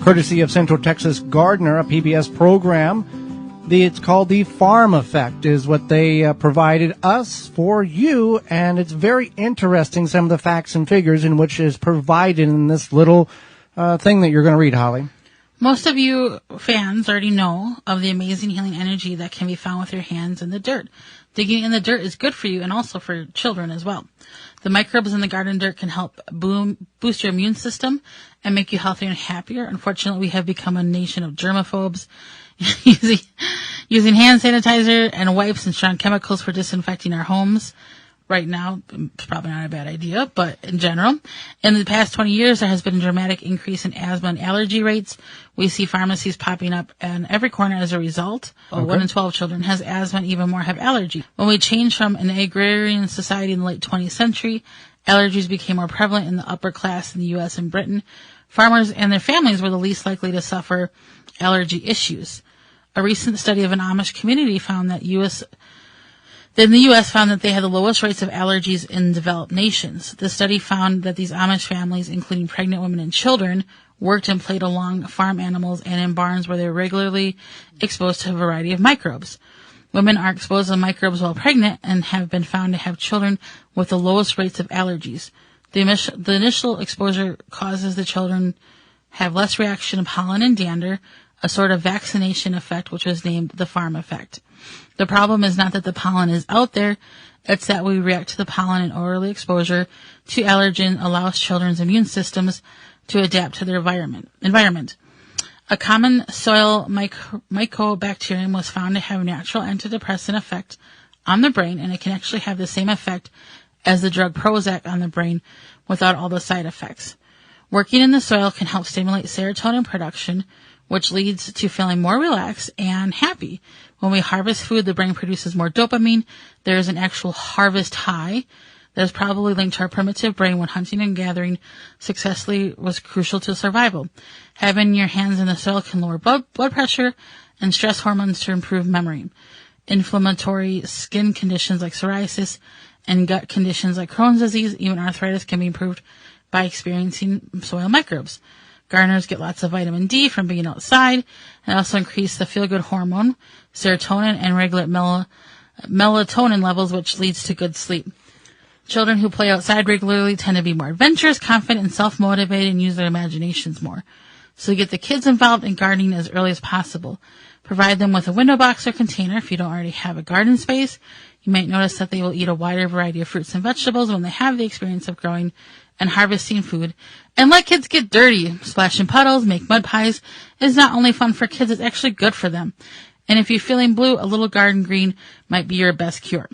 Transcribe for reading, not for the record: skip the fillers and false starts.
courtesy of Central Texas Gardener, a PBS program. It's called The Farm Effect is what they provided us for you, and it's very interesting, some of the facts and figures in which is provided in this little thing that you're going to read, Holly. Most of you fans already know of the amazing healing energy that can be found with your hands in the dirt. Digging in the dirt is good for you and also for children as well. The microbes in the garden dirt can help boost your immune system and make you healthier and happier. Unfortunately, we have become a nation of germaphobes, using hand sanitizer and wipes and strong chemicals for disinfecting our homes. Right now, it's probably not a bad idea, but in general, in the past 20 years, there has been a dramatic increase in asthma and allergy rates. We see pharmacies popping up in every corner as a result. Okay. 1 in 12 children has asthma and even more have allergy. When we changed from an agrarian society in the late 20th century, allergies became more prevalent in the upper class in the U.S. and Britain. Farmers and their families were the least likely to suffer allergy issues. A recent study of an Amish community found that the U.S. found that they had the lowest rates of allergies in developed nations. The study found that these Amish families, including pregnant women and children, worked and played along farm animals and in barns where they were regularly exposed to a variety of microbes. Women are exposed to microbes while pregnant and have been found to have children with the lowest rates of allergies. The initial exposure causes the children have less reaction to pollen and dander, a sort of vaccination effect, which was named the farm effect. The problem is not that the pollen is out there, it's that we react to the pollen, and early exposure to allergen allows children's immune systems to adapt to their environment. A common soil mycobacterium was found to have a natural antidepressant effect on the brain, and it can actually have the same effect as the drug Prozac on the brain without all the side effects. Working in the soil can help stimulate serotonin production, which leads to feeling more relaxed and happy. When we harvest food, the brain produces more dopamine. There is an actual harvest high that is probably linked to our primitive brain when hunting and gathering successfully was crucial to survival. Having your hands in the soil can lower blood pressure and stress hormones to improve memory. Inflammatory skin conditions like psoriasis and gut conditions like Crohn's disease, even arthritis, can be improved by experiencing soil microbes. Gardeners get lots of vitamin D from being outside, and also increase the feel-good hormone, serotonin, and regulate melatonin levels, which leads to good sleep. Children who play outside regularly tend to be more adventurous, confident, and self-motivated, and use their imaginations more. So get the kids involved in gardening as early as possible. Provide them with a window box or container if you don't already have a garden space. You might notice that they will eat a wider variety of fruits and vegetables when they have the experience of growing and harvesting food. And let kids get dirty. Splash in puddles, make mud pies is not only fun for kids, it's actually good for them. And if you're feeling blue, a little garden green might be your best cure.